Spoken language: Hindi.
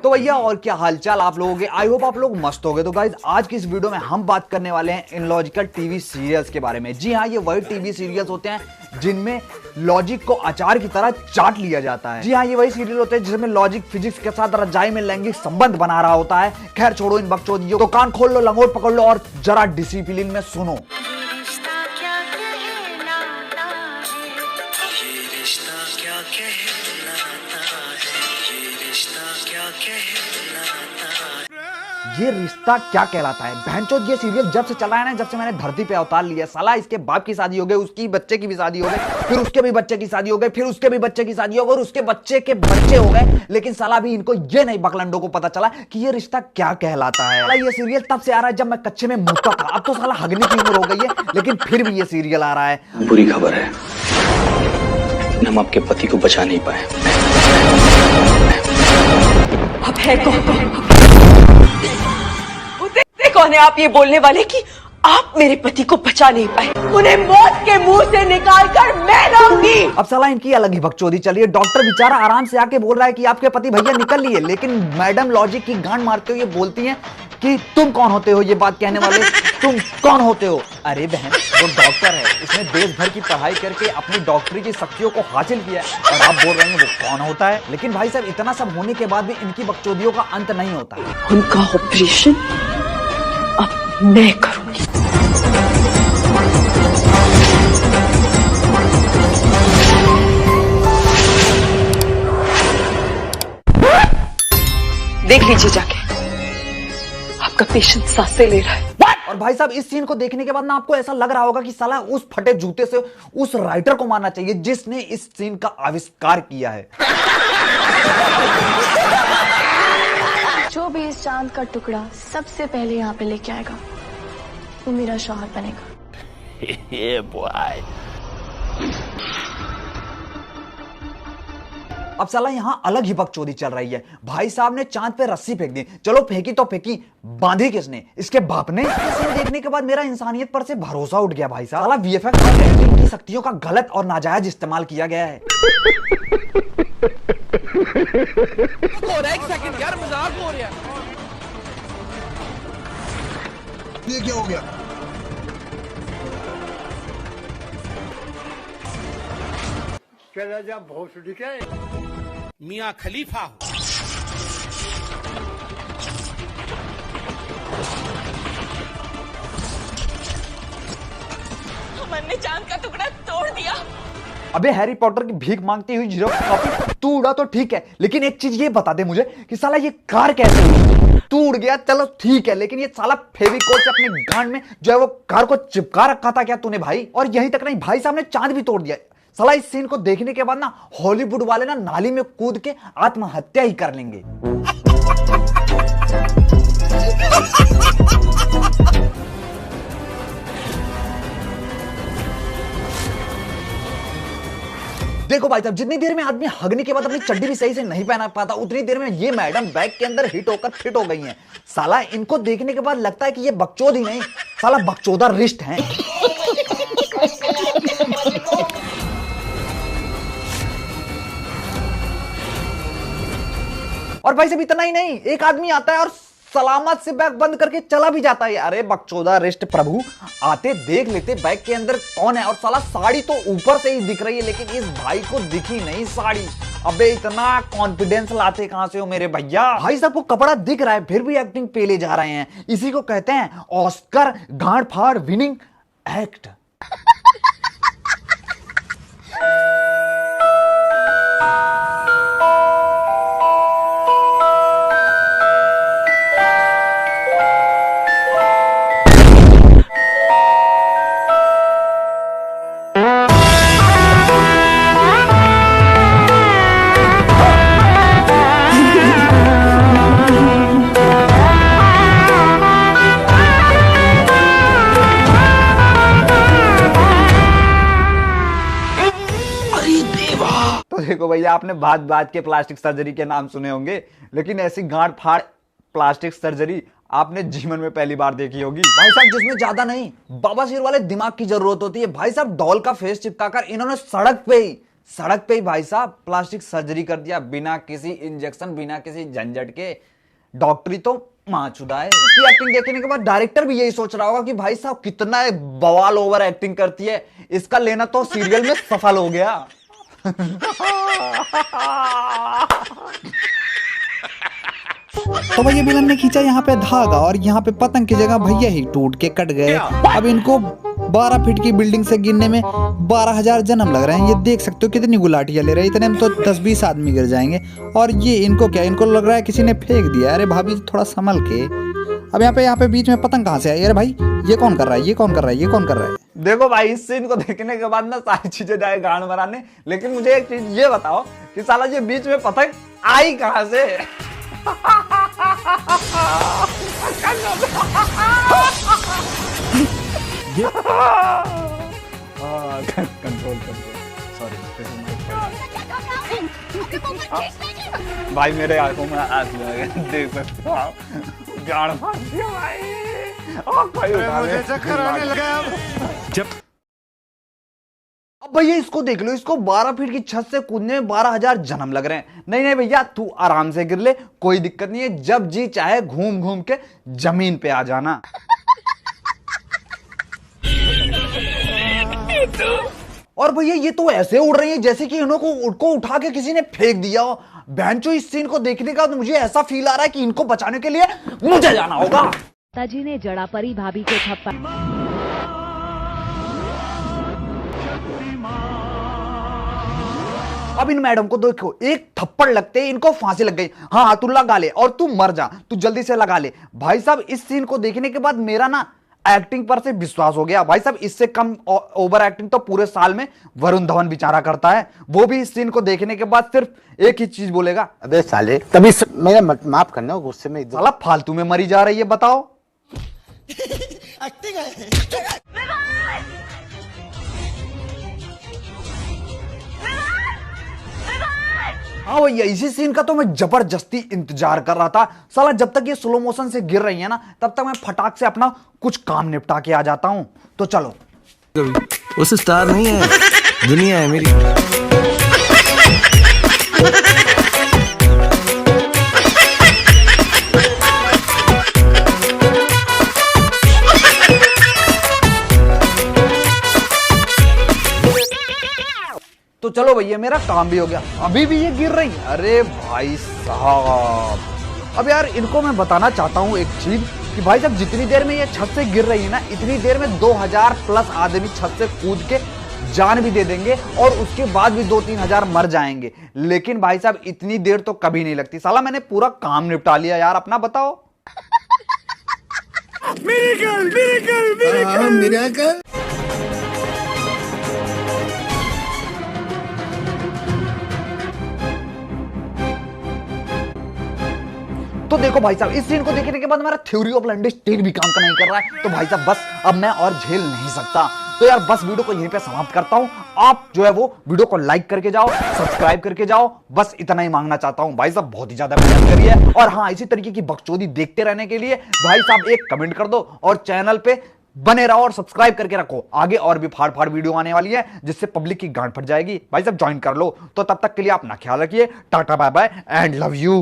तो भैया और क्या हालचाल आप लोगों के, आई होप आप लोग मस्त हो गए। तो गाइज आज की इस वीडियो में हम बात करने वाले हैं इनलॉजिकल टीवी सीरियल्स के बारे में। जी हाँ, ये वही टीवी सीरियल्स होते हैं जिनमें लॉजिक को अचार की तरह चाट लिया जाता है। जी हाँ, ये वही सीरियल होते हैं जिसमें लॉजिक फिजिक्स के साथ रजाई में लैंगिक संबंध बना रहा होता है। खैर छोड़ो इन बकचोदियों को, कान खोल लो, लंगोट पकड़ लो और जरा डिसिप्लिन में सुनो। ये रिश्ता क्या कहलाता है? बहनचोद ये सीरियल जब से चला है ना, जब से मैंने धरती पे अवतार लिया, साला इसके बाप की शादी हो गई, उसकी बच्चे की भी शादी हो गई, फिर उसके भी बच्चे की शादी हो गई, फिर उसके भी बच्चे की शादी हो गई और उसके बच्चे के बच्चे हो गए, लेकिन साला भी इनको ये नहीं बकलंडों को पता चला कि ये रिश्ता क्या कहलाता है। साला ये सीरियल तब से आ रहा है जब मैं कच्चे में मुक्ता था, अब तो साला हगने की उम्र हो गई है, लेकिन फिर भी ये सीरियल आ रहा है। बुरी खबर है, हम आपके पति को बचा नहीं पाए। अब है कौन है आप ये बोलने वाले कि आप मेरे पति को बचा नहीं पाए? उन्हें मौत के मुंह से निकाल कर मैं लाऊंगी। अब साला इनकी अलग ही बकचोदी चलिए। डॉक्टर बेचारा आराम से आके बोल रहा है कि आपके पति भैया निकल लिए, लेकिन मैडम लॉजिक की गांड मारते हुए बोलती हैं कि तुम कौन होते हो ये बात कहने वाले, तुम कौन होते हो? अरे बहन, वो डॉक्टर है, उसने देश भर की पढ़ाई करके अपनी डॉक्टरी की शक्तियों को हासिल किया है और आप बोल रहे हैं वो कौन होता है? लेकिन भाई साहब इतना सब होने के बाद भी इनकी बकचोदियों का अंत नहीं होता है। उनका ऑपरेशन अब मैं करूंगी। देख लीजिए जाके, आपका पेशेंट सांसें ले रहा है। और भाई साहब इस सीन को देखने के बाद ना आपको ऐसा लग रहा होगा कि साला उस फटे जूते से उस राइटर को मारना चाहिए जिसने इस सीन का आविष्कार किया है। जो भी इस चांद का टुकड़ा सबसे पहले यहाँ पे लेके आएगा वो मेरा शौहर बनेगा। अब साला यहाँ अलग ही बकचोदी चल रही है। भाई साहब ने चांद पे रस्सी फेंक दी, चलो फेंकी तो फेंकी, बांधी किसने? इसके बाप ने। इसे देखने के बाद मेरा इंसानियत पर से भरोसा उठ गया। भाई साहब साला वीएफएक्स और एडिटिंग की शक्तियों का गलत और नाजायज इस्तेमाल किया गया है। एक सेकंड यार, मजाक हो रहा है। ये क्या हो गया? चला जा भोसड़ी के मियां खलीफा। हमने चांद का टुकड़ा तोड़ दिया। अबे हैरी पॉटर की भीख मांगती हुई जीरोक्स कॉपी, तू उड़ा तो ठीक है, लेकिन एक चीज ये बता दे मुझे कि साला ये कार कैसे हुई? तू उड़ गया चलो ठीक है, लेकिन ये साला फेविकोल से अपने गांड में जो है वो कार को चिपका रखा था क्या तूने भाई? और यहीं तक नहीं, भाई साहब ने चांद भी तोड़ दिया। साला इस सीन को देखने के बाद ना हॉलीवुड वाले ना नाली में कूद के आत्महत्या ही कर लेंगे। देखो भाई साहब, जितनी देर में आदमी हगने के बाद अपनी चड्डी भी सही से नहीं पहना पाता, उतनी देर में ये मैडम बैग के अंदर हिट होकर फिट हो गई हैं। साला इनको देखने के बाद लगता है कि ये बकचोद ही नहीं, साला बकचोदा रिश्त हैं। और भाई साहब इतना ही नहीं, एक आदमी आता है और सलामत से बैग बंद करके चला भी जाता है। अरे बकचोदा रिश्त प्रभु, आते देख लेते बैग के अंदर कौन है। और साला साड़ी तो ऊपर से ही दिख रही है, लेकिन इस भाई को दिखी नहीं साड़ी। अबे इतना कॉन्फिडेंस लाते कहां से हो मेरे भैया? भाई साहब को कपड़ा दिख रहा है फिर भी एक्टिंग पे ले जा रहे हैं। इसी को कहते हैं ऑस्कर गांड फाड़ विनिंग एक्ट। तो देखो भैया, आपने बात बात के प्लास्टिक सर्जरी के नाम सुने होंगे, लेकिन ऐसी गांठ फाड़ प्लास्टिक सर्जरी आपने जीवन में पहली बार देखी होगी। भाई साहब जिसमें ज्यादा नहीं, बाबा सिर वाले दिमाग की जरूरत होती है। भाई साहब डॉल का फेस चिपकाकर इन्होंने सड़क पे ही सड़क पे ही भाई साहब प्लास्टिक सर्जरी कर दिया, बिना किसी इंजेक्शन, बिना किसी झंझट के। डॉक्टरी तो माचुदा है। इसकी एक्टिंग देखने के बाद डायरेक्टर भी यही सोच रहा होगा कि भाई साहब कितना बवाल ओवर एक्टिंग करती है, इसका लेना तो सीरियल में सफल हो गया। तो भैया विलन ने खींचा यहाँ पे धागा और यहाँ पे पतंग की जगह भैया ही टूट के कट गए। अब इनको 12 फीट की बिल्डिंग से गिरने में 12,000 जन्म लग रहे हैं। ये देख सकते हो कितनी गुलाटियां ले रहे हैं, इतने में तो 10-20 आदमी गिर जाएंगे। और ये इनको क्या, इनको लग रहा है किसी ने फेंक दिया। अरे भाभी थोड़ा संभल के। अब यहाँ पे बीच में पतंग कहाँ से आई? अरे भाई ये कौन कर रहा है, ये कौन कर रहा है, ये कौन कर रहा है? देखो भाई, इस सीन को देखने के बाद ना सारी चीजें जाए गांड मराने, लेकिन मुझे एक चीज ये बताओ कि साला ये बीच में पतंग आई कहां से? कंट्रोल सॉरी भाई, मेरे आंखों में आंसू आ गए, देख सकते हो आप। गाड़ मार दिया भाई, मुझे चक्कर आने लगा। अब भैया इसको देख लो, इसको 12 फीट की छत से कूदने में 12,000 जन्म लग रहे हैं। नहीं नहीं भैया, तू आराम से गिर ले, कोई दिक्कत नहीं है। जब जी चाहे घूम घूम के जमीन पे आ जाना। और भैया ये तो ऐसे उड़ रही है जैसे कि इनको उठा के किसी ने फेंक दिया हो। बहनचो, इस सीन को देखने का तो मुझे ऐसा फील आ रहा है कि इनको बचाने के लिए मुझे जाना होगा। ताजी ने जड़ा परी भाभी को थप्पड़। अब इन मैडम को देखो, एक थप्पड़ लगते ही इनको फांसी लग गई। हाँ तू लगा ले और तू मर जा, तू जल्दी से लगा ले। भाई साहब इस सीन को देखने के बाद मेरा ना एक्टिंग पर से विश्वास हो गया। भाई साहब इससे कम ओवर एक्टिंग तो पूरे साल में वरुण धवन बेचारा करता है। वो भी इस सीन को देखने के बाद सिर्फ एक ही चीज बोलेगा, अबे साले तभी मेरा माफ करना, गुस्से में साला फालतू में मरी जा रही है, बताओ। एक्टिंग है। हाँ भैया, इसी सीन का तो मैं जबरदस्ती इंतजार कर रहा था। साला जब तक ये स्लो मोशन से गिर रही है ना, तब तक मैं फटाक से अपना कुछ काम निपटा के आ जाता हूं। तो चलो। उस स्टार नहीं है, दुनिया है मेरी। तो चलो भैया, मेरा काम भी हो गया। अभी भी ये गिर रही है, अरे भाई साहब। अब यार इनको मैं बताना चाहता हूँ एक चीज कि भाई साहब जितनी देर में ये छत से गिर रही है ना, इतनी देर में 2000 प्लस आदमी छत से कूद के जान भी दे देंगे और उसके बाद भी 2-3 हजार मर जाएंगे। लेकिन भाई साहब इतनी देर तो कभी नहीं लगती। साला मैंने पूरा काम निपटा लिया यार अपना, बताओ। मिरेकल। तो देखो भाई साहब, इस सीन को देखने के बाद हमारा थ्योरी ऑफ लैंडस्केप भी काम का नहीं कर रहा है। तो भाई साहब बस अब मैं और झेल नहीं सकता। तो यार बस वीडियो को यहीं पे समाप्त करता हूं। आप जो है वो वीडियो को लाइक करके जाओ, सब्सक्राइब करके जाओ, बस इतना ही मांगना चाहता हूं। भाई साहब बहुत ही ज्यादा मेहनत करिए, और हाँ इसी तरीके की बकचोदी देखते रहने के लिए भाई साहब एक कमेंट कर दो और चैनल पे बने रहो और सब्सक्राइब करके रखो। आगे और भी फाड़ फाड़ वीडियो आने वाली है जिससे पब्लिक की गांड फट जाएगी। भाई साहब ज्वाइन कर लो। तो तब तक के लिए अपना ख्याल रखिए। Tata bye bye and love you.